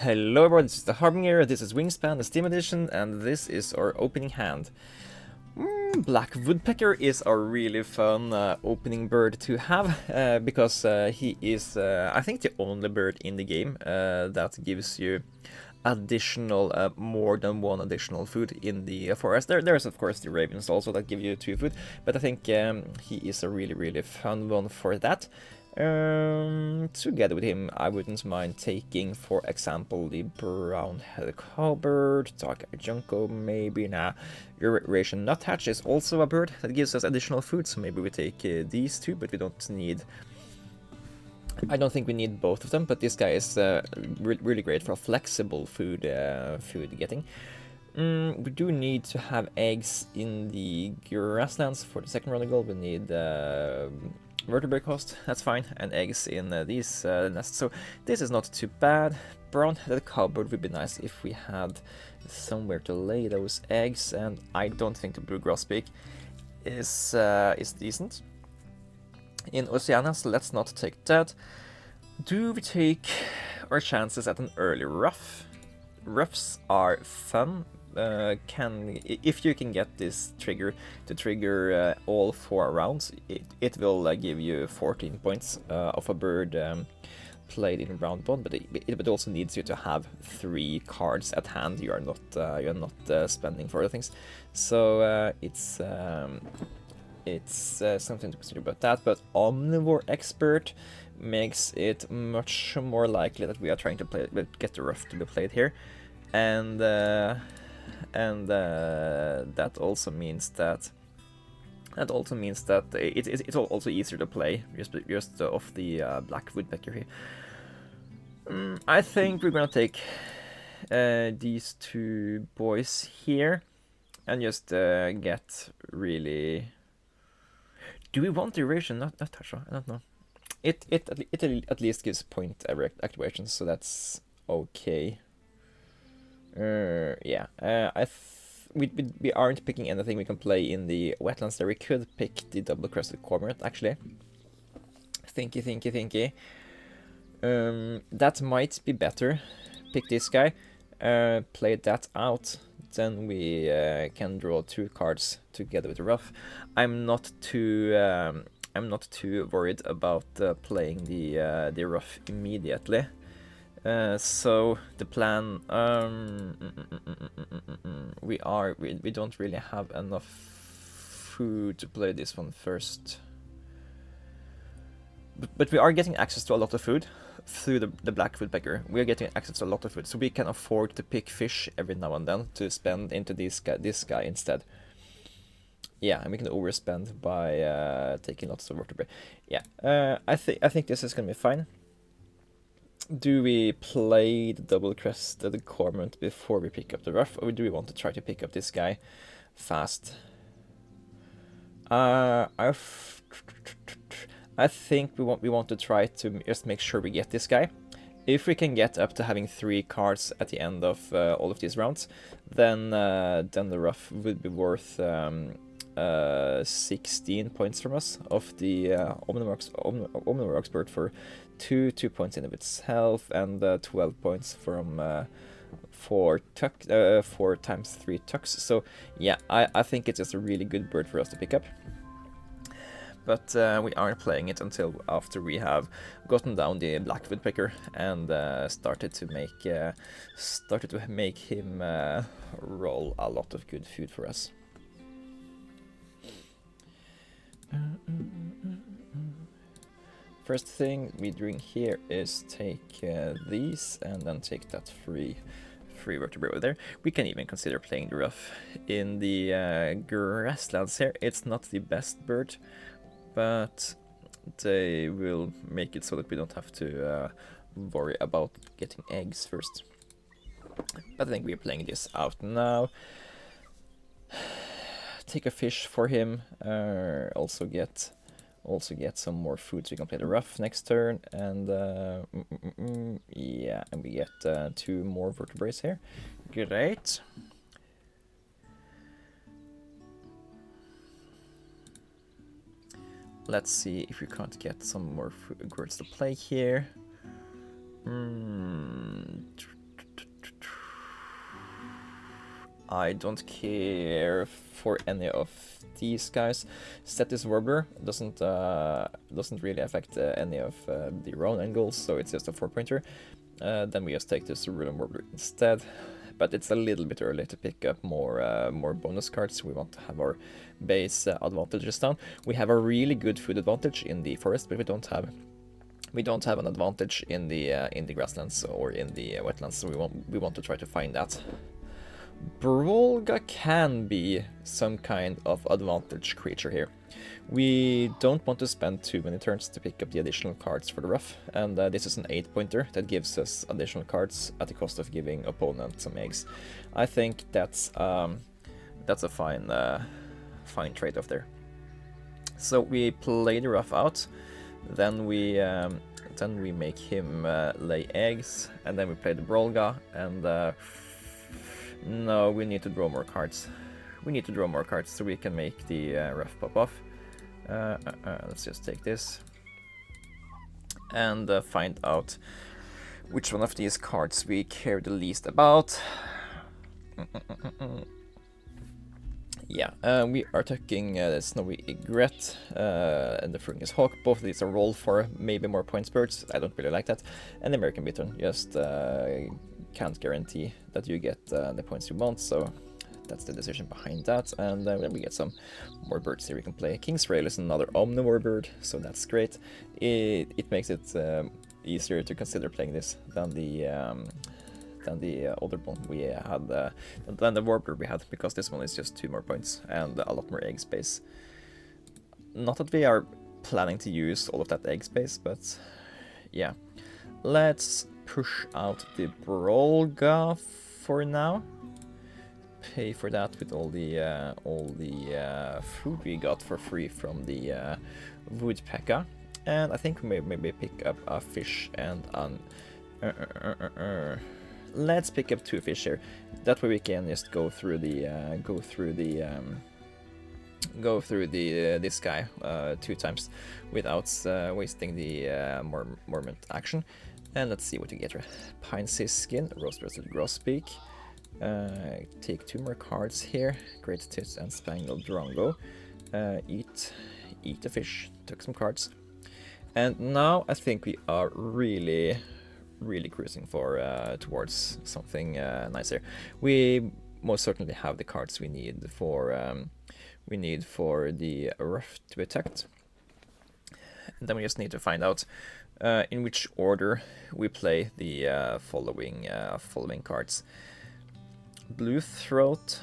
Hello everyone, this is the Harbinger, this is Wingspan, the Steam Edition, and this is our opening hand. Black woodpecker is a really fun opening bird to have, because he is, I think, the only bird in the game that gives you additional, more than one additional food in the forest. There's of course the ravens also that give you 2 food, but I think he is a really fun one for that. Together with him, I wouldn't mind taking, for example, the brown-headed cowbird, dark junco, maybe. Nah, Eurasian nuthatch is also a bird that gives us additional food, so maybe we take these two, but we don't need... I don't think we need both of them, but this guy is really great for flexible food getting. We do need to have eggs in the grasslands for the second round goal. We need vertebrate cost, that's fine, and eggs in these nests. So this is not too bad. Brown-headed cowbird would be nice if we had somewhere to lay those eggs, and I don't think the blue grosbeak is decent in Oceania, so let's not take that. Do we take our chances at an early Ruff? Ruffs are fun. If you can get this trigger to trigger all 4 rounds, it will give you 14 points of a bird played in round 1, but it also needs you to have 3 cards at hand. You're not spending for other things, so it's something to consider about that. But Omnivore Expert makes it much more likely that we are trying to get the Ruff to be played here, and that also means that it's also easier to play just off the black woodpecker here. I think we're gonna take these 2 boys here and just get really. Do we want the Eurasian nuthatch? I don't know. It at least gives point activations, so that's okay. Yeah. We aren't picking anything we can play in the wetlands there. We could pick the double-crested cormorant, actually. Thinky. That might be better. Pick this guy. Play that out. Then we can draw 2 cards together with the Ruff. I'm not too worried about playing the Ruff immediately. So the plan, we don't really have enough food to play this one first. But we are getting access to a lot of food through the black woodpecker. We are getting access to a lot of food, so we can afford to pick fish every now and then to spend into this guy instead. Yeah, and we can overspend by taking lots of vertebrae. Yeah, I think this is gonna be fine. Do we play the double-crested cormorant before we pick up the Ruff, or do we want to try to pick up this guy fast? I think we want to try to just make sure we get this guy. If we can get up to having 3 cards at the end of all of these rounds, then the Ruff would be worth 16 points from us of the Omnivore Expert for 2 points in of itself, and 12 points from 4 times 3 tucks. So yeah, I think it's just a really good bird for us to pick up. But we aren't playing it until after we have gotten down the black woodpecker and started to make him roll a lot of good food for us. First thing we're doing here is take these and then take that free vertebrae over there. We can even consider playing the Ruff in the grasslands here. It's not the best bird, but they will make it so that we don't have to worry about getting eggs first. But I think we're playing this out now. Take a fish for him. Also get some more food so we can play the Ruff next turn, and yeah, and we get 2 more vertebrae here. Great. Let's see if we can't get some more birds to play here. I don't care for any of these guys. Set this warbler doesn't really affect any of the round angles, so it's just a 4-pointer. Then we just take this rune warbler instead. But it's a little bit early to pick up more bonus cards. We want to have our base advantages down. We have a really good food advantage in the forest, but we don't have an advantage in the grasslands or in the wetlands. So we want to try to find that. Brolga can be some kind of advantage creature here. We don't want to spend too many turns to pick up the additional cards for the Ruff, and this is an 8-pointer that gives us additional cards at the cost of giving opponent some eggs. I think that's a fine trade-off there. So we play the Ruff out, then we make him lay eggs, and then we play the Brolga, and no, we need to draw more cards. We need to draw more cards so we can make the Ruff pop off. Let's just take this and find out which one of these cards we care the least about. Yeah, we are taking the Snowy Egret and the Fergus Hawk. Both of these are roll for maybe more points birds. I don't really like that. And the American Bittern just can't guarantee that you get the points you want, so that's the decision behind that. And then we get some more birds here we can play. King's Rail is another omnivore bird, so that's great. It makes it easier to consider playing this than the other one we had, than the warbler we had, because this one is just 2 more points and a lot more egg space. Not that we are planning to use all of that egg space, but yeah. Let's push out the Brolga for now. Pay for that with all the food we got for free from the woodpecker, and I think we maybe pick up a fish and an. Let's pick up 2 fish here. That way we can just go through this guy 2 times without wasting the Mormont action. And let's see what we get here. Pine Siskin, Rose-breasted Grosbeak. Take 2 more cards here. Great Tits and Spangled Drongo. Eat a fish. Took some cards. And now I think we are really cruising for towards something nicer. We most certainly have the cards we need for the Ruff to be attacked. And then we just need to find out in which order we play the following cards. Blue Throat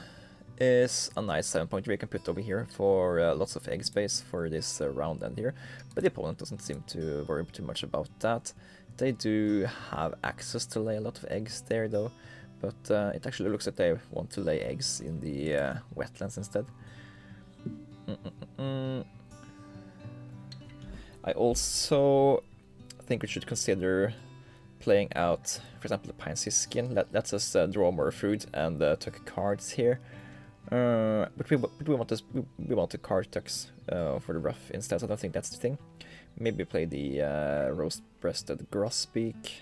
is a nice 7-pointer we can put over here for lots of egg space for this round end here, but the opponent doesn't seem to worry too much about that. They do have access to lay a lot of eggs there though, but it actually looks like they want to lay eggs in the wetlands instead. I also think we should consider playing out, for example, the Pine Siskin. Lets us draw more food and took cards here. But we want the card tucks for the Ruff instead, so I don't think that's the thing. Maybe play the Rose-breasted Grosbeak.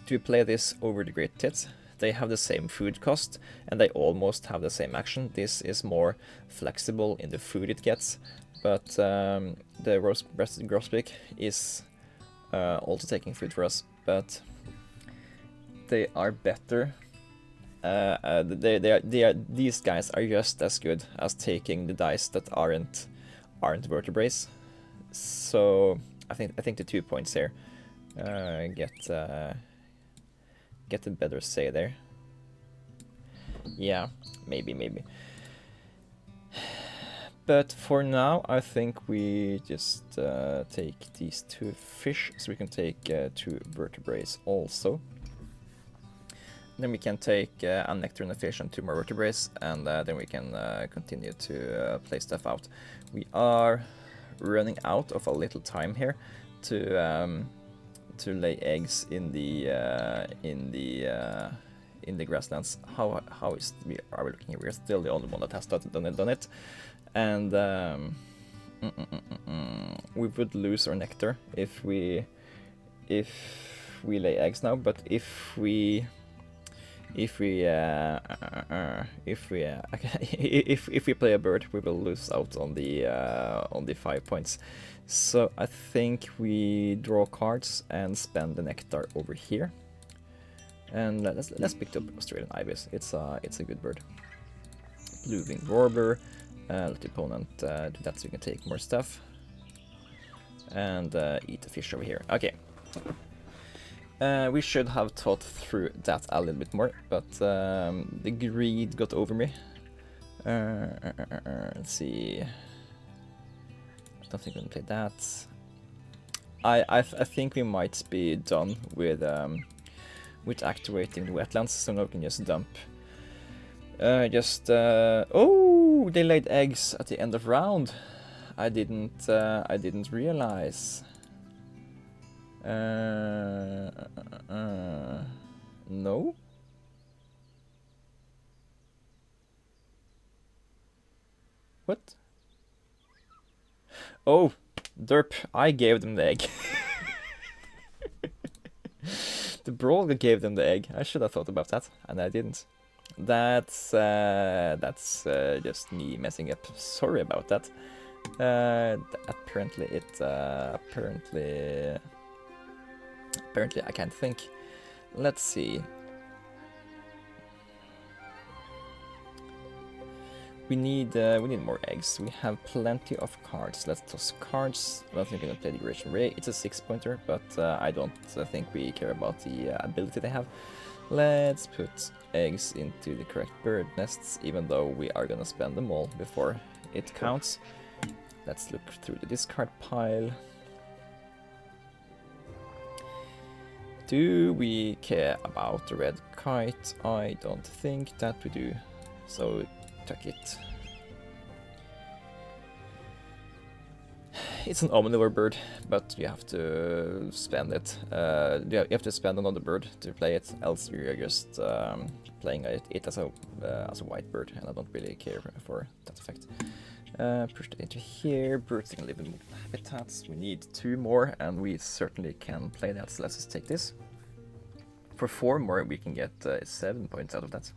Do we play this over the Great Tits? They have the same food cost, and they almost have the same action. This is more flexible in the food it gets, but the Rose-breasted Grosbeak is also taking food for us, but they are better. These guys are just as good as taking the dice that aren't vertebrates. So I think the 2 points here get a better say there. Yeah, maybe. But for now, I think we just take these 2 fish, so we can take 2 vertebrates also. Then we can take a nectar and a fish and 2 more vertebrates, and then we can continue to play stuff out. We are running out of a little time here to lay eggs in the grasslands. How are we looking here? We're still the only one that has done it, and we would lose our nectar if we lay eggs now. But if we if we if we play a bird, we will lose out on the 5 points. So I think we draw cards and spend the nectar over here. And let's pick up Australian ibis. It's a good bird. Blue-winged warbler. Let the opponent do that so we can take more stuff. And eat the fish over here. Okay. We should have thought through that a little bit more, but the greed got over me. Let's see. I don't think we can play that. I think we might be done with activating the wetlands, so now we can just dump. Oh, they laid eggs at the end of round. I didn't realize. No. What? Oh, derp! I gave them the egg. The brawler gave them the egg. I should have thought about that, and I didn't. That's just me messing up. Sorry about that. Apparently I can't think. Let's see. We need more eggs. We have plenty of cards. Let's toss cards. I don't think I'm gonna play the Duration Ray. It's a 6-pointer, but I don't think we care about the ability they have. Let's put eggs into the correct bird nests, even though we are gonna spend them all before it counts. Let's look through the discard pile. Do we care about the red kite? I don't think that we do. So tuck it. It's an omnivore bird, but you have to spend it. You have to spend another bird to play it, else you're just playing it as a white bird, and I don't really care for that effect. Push it into here. Birds can live in multiple habitats. We need 2 more, and we certainly can play that. So let's just take this. For 4 more, we can get 7 points out of that.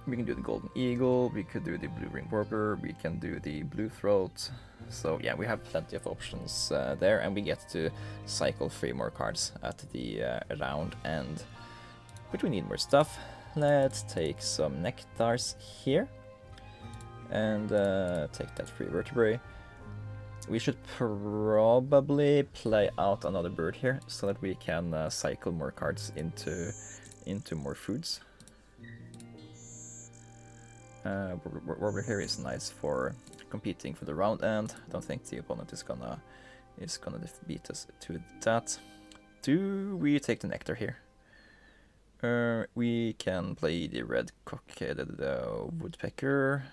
We can do the golden eagle. We could do the blue-winged warbler. We can do the blue throat. So yeah, we have plenty of options there, and we get to cycle 3 more cards at the round end. But we need more stuff. Let's take some nectars here. And take that free vertebrae. We should probably play out another bird here so that we can cycle more cards into more foods. Warbler here is nice for competing for the round end. I don't think the opponent is gonna beat us to that. Do we take the nectar here? We can play the red cock-headed woodpecker.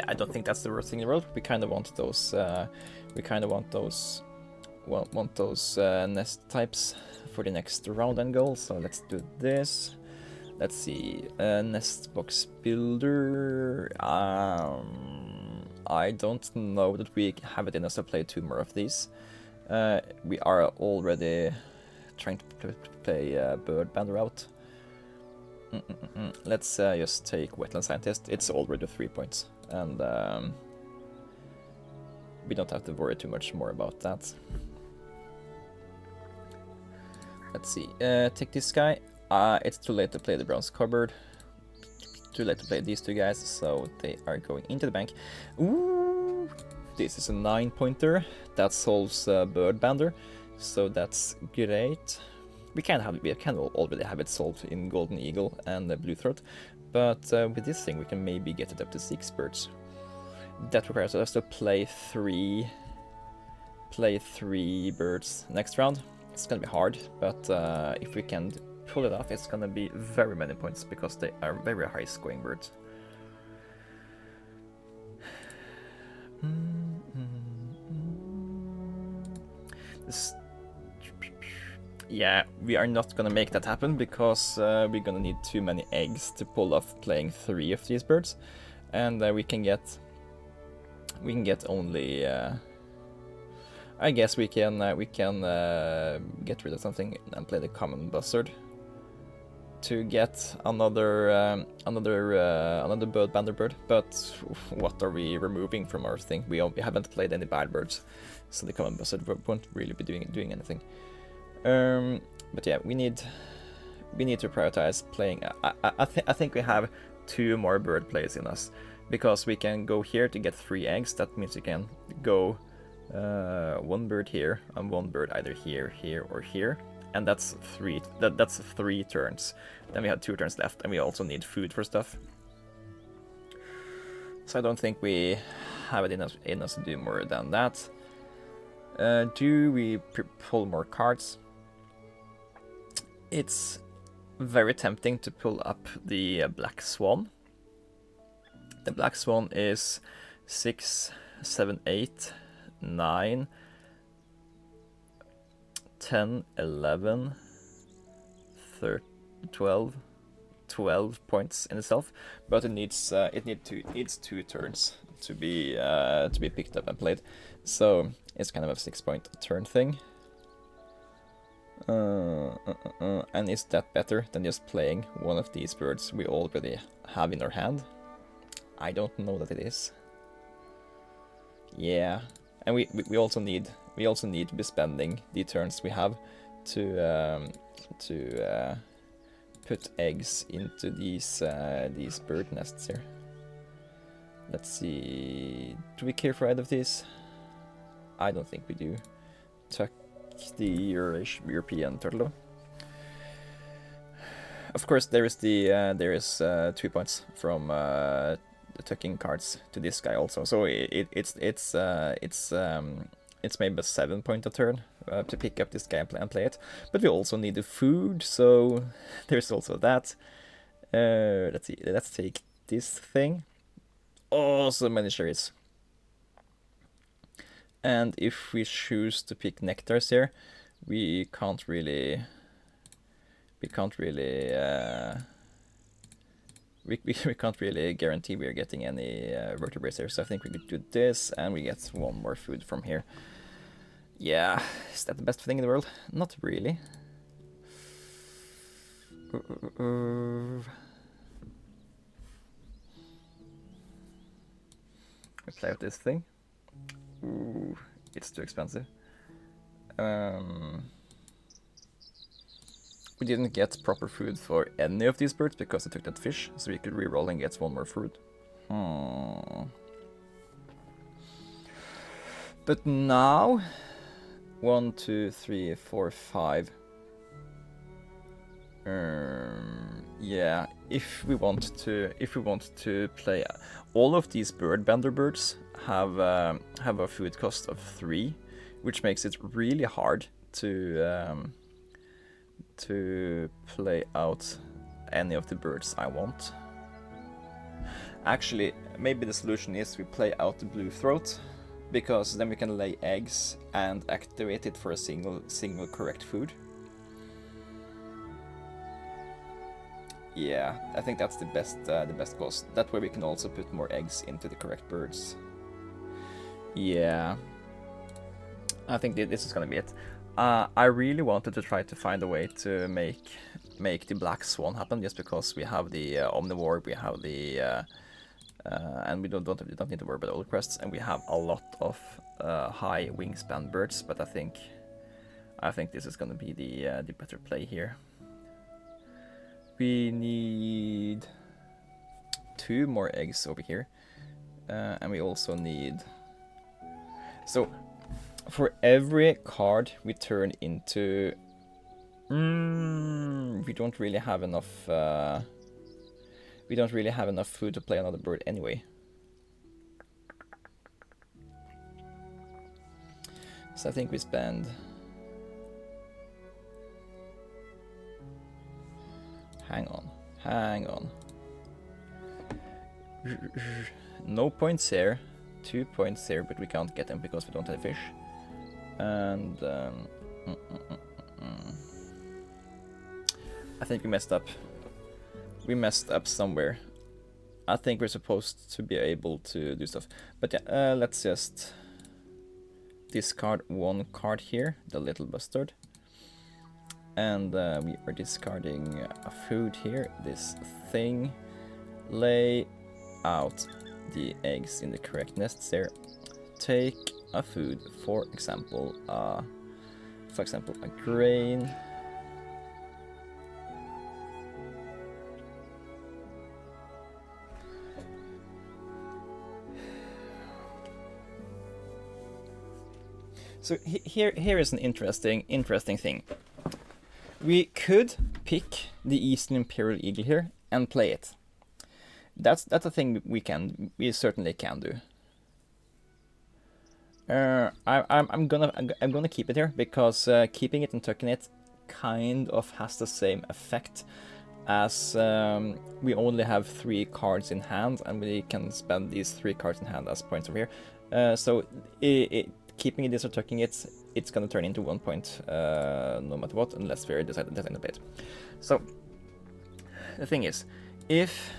I don't think that's the worst thing in the world. We kind of want those. Want those nest types for the next round end goal. So let's do this. Let's see. Nest box builder. I don't know that we have it in us to play 2 more of these. We are already trying to play bird bander out. Let's just take Wetland Scientist. It's already 3 points, and we don't have to worry too much more about that. Let's see. Take this guy. It's too late to play the bronze cupboard. Too late to play these 2 guys, so they are going into the bank. Ooh, this is a 9-pointer. That solves bird bander, so that's great. We can already have it solved in Golden Eagle and Blue Throat, but with this thing we can maybe get it up to 6 birds. That requires us to play three birds next round. It's gonna be hard, but if we can pull it off, it's gonna be very many points because they are very high scoring birds. Yeah, we are not gonna make that happen because we're gonna need too many eggs to pull off playing 3 of these birds, and we can get we can get only. I guess we can get rid of something and play the common buzzard to get another banderbird. But what are we removing from our thing? We haven't played any bad birds, so the common buzzard won't really be doing anything. But yeah, we need to prioritize playing. I think we have 2 more bird plays in us, because we can go here to get 3 eggs. That means we can go 1 bird here and 1 bird either here, here, or here, and that's 3. That's 3 turns. Then we have 2 turns left, and we also need food for stuff. So I don't think we have it in us to do more than that. Do we pull more cards? It's very tempting to pull up the Black Swan. The Black Swan is 6, 7, 8, 9, 10, 11, 12 points in itself, but it needs 2 turns to be picked up and played. So it's kind of a 6-point turn thing. And is that better than just playing one of these birds we already have in our hand? I don't know that it is. Yeah, and we also need to be spending the turns we have to put eggs into these bird nests here. Let's see. Do we care for either of these? I don't think we do. Tuck the European turtle. Of course, there is 2 points from the tucking cards to this guy also. So it's maybe a 7-point a turn to pick up this guy and play it. But we also need the food, so there's also that. Let's see. Let's take this thing. Oh, so many cherries. And if we choose to pick nectars here, we can't really guarantee we are getting any vertebrates here. So I think we could do this, and we get 1 more food from here. Yeah, is that the best thing in the world? Not really. We play out this thing. Ooh, it's too expensive. We didn't get proper food for any of these birds because I took that fish, so we could reroll and get 1 more fruit. But now, 1, 2, 3, 4, 5. Yeah, if we want to play, all of these birds have a food cost of 3, which makes it really hard to play out any of the birds I want. Actually, maybe the solution is we play out the blue throat, because then we can lay eggs and activate it for a single correct food. Yeah, I think that's the best cost. That way we can also put more eggs into the correct birds. Yeah, I think this is gonna be it. I really wanted to try to find a way to make the Black Swan happen, just because we have the Omnivore, we have the and we don't need to worry about old crests, and we have a lot of high wingspan birds. But I think this is gonna be the better play here. We need 2 more eggs over here, and we also need. So, for every card we turn into, we don't really have enough. We don't really have enough food to play another bird anyway. So I think we spend. Hang on. No points here. 2 points here, but we can't get them because we don't have fish. And I think we messed up. We messed up somewhere. I think we're supposed to be able to do stuff. But yeah, let's just discard one card here, the little bastard. And we are discarding a food here, this thing. Lay out the eggs in the correct nests there. Take a food, for example, a grain. So here is an interesting thing. We could pick the Eastern Imperial Eagle here and play it. That's a thing we certainly can do. I'm gonna keep it here because keeping it and tucking it kind of has the same effect as we only have 3 cards in hand, and we can spend these 3 cards in hand as points over here. So keeping this or tucking it, it's gonna turn into 1 point no matter what, unless we decide to play it. So the thing is, if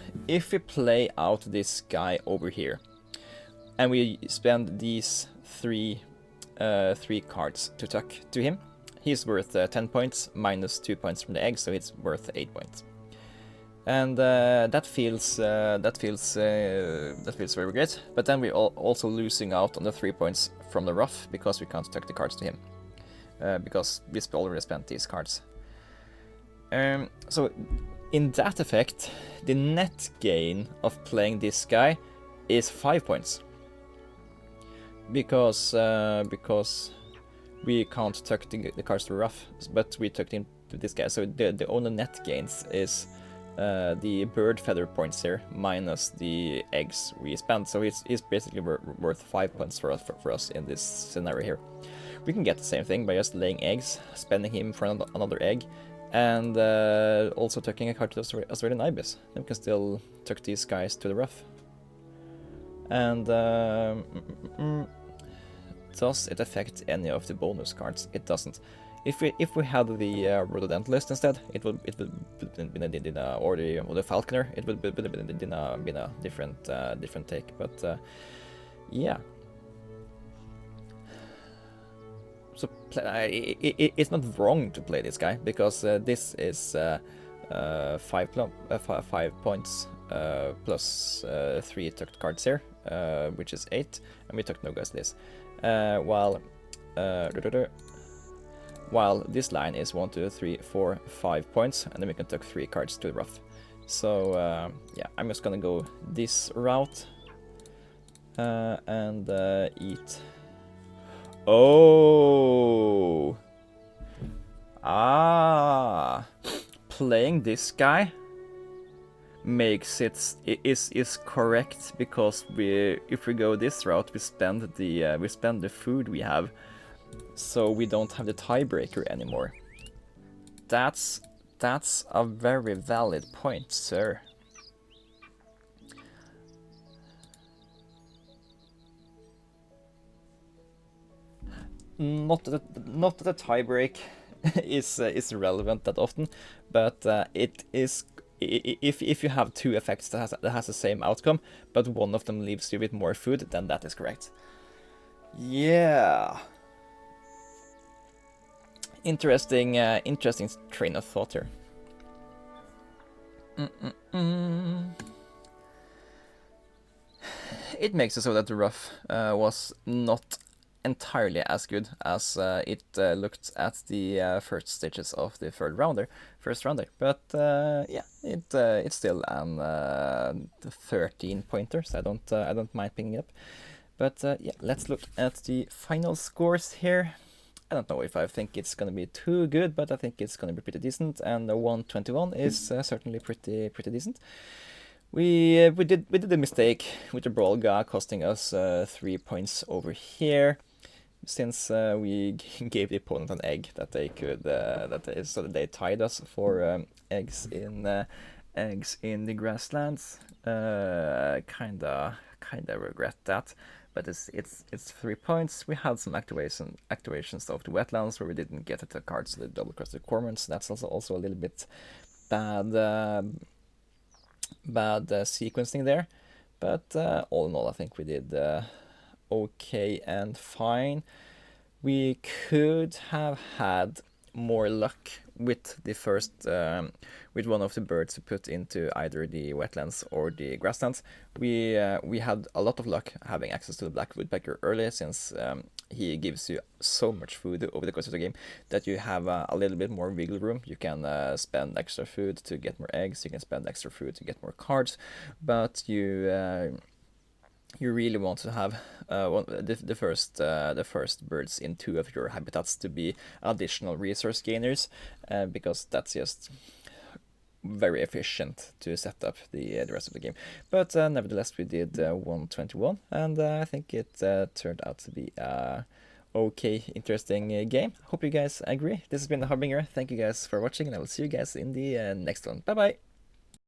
we play out this guy over here, and we spend these 3 cards to tuck to him, he's worth 10 points minus 2 points from the egg, so it's worth 8 points. And that feels very great. But then we're also losing out on the 3 points from the Ruff because we can't tuck the cards to him, because we already spent these cards. So in that effect, the net gain of playing this guy is 5 points, because we can't tuck the cards to Ruff, but we tucked into this guy. So the only net gains is the bird feather points here minus the eggs we spent. So it's basically worth 5 points for us in this scenario here. We can get the same thing by just laying eggs, spending him for another egg, and also tucking a card to the Australian Ibis. Then we can still tuck these guys to the Ruff. And does it affect any of the bonus cards? It doesn't. If we had the Rhododentalist instead, it would been or the Falconer, it would been a different take. But yeah. So it's not wrong to play this guy, because this is 5 points plus 3 tucked cards here, which is 8, and we tucked no guys this. While this line is 1, 2, 3, 4, 5 points, and then we can tuck 3 cards to the Ruff. So yeah, I'm just gonna go this route and eat. Oh, playing this guy makes is correct, because if we go this route, we spend the food we have, so we don't have the tiebreaker anymore. That's a very valid point, sir. Not that the tiebreak is relevant that often, but it is. If you have 2 effects that has the same outcome, but one of them leaves you with more food, then that is correct. Yeah. Interesting train of thought here. It makes it so that the Ruff was not entirely as good as it looked at the first stages of the first rounder. But yeah, it's still an 13 pointer, so I don't mind picking it up. But yeah, let's look at the final scores here. I don't know if I think it's gonna be too good, but I think it's gonna be pretty decent, and 121 is certainly pretty decent. We did a mistake with the Brawl guy costing us 3 points over here, since we gave the opponent an egg that they could so that they tied us for eggs in the grasslands. Kinda regret that, but it's 3 points. We had some activations of the wetlands where we didn't get the cards of the double-crested cormorants. That's also a little bit bad. sequencing there. But all in all, I think we did okay and fine. We could have had more luck with the first with one of the birds put into either the wetlands or the grasslands. We had a lot of luck having access to the black woodpecker earlier, since he gives you so much food over the course of the game that you have a little bit more wiggle room. You can spend extra food to get more eggs, you can spend extra food to get more cards, but you really want to have the first birds in two of your habitats to be additional resource gainers, because that's just very efficient to set up the rest of the game. But nevertheless, we did 121, and I think it turned out to be a okay, interesting game. Hope you guys agree. This has been the Harbinger. Thank you guys for watching, and I will see you guys in the next one. Bye bye.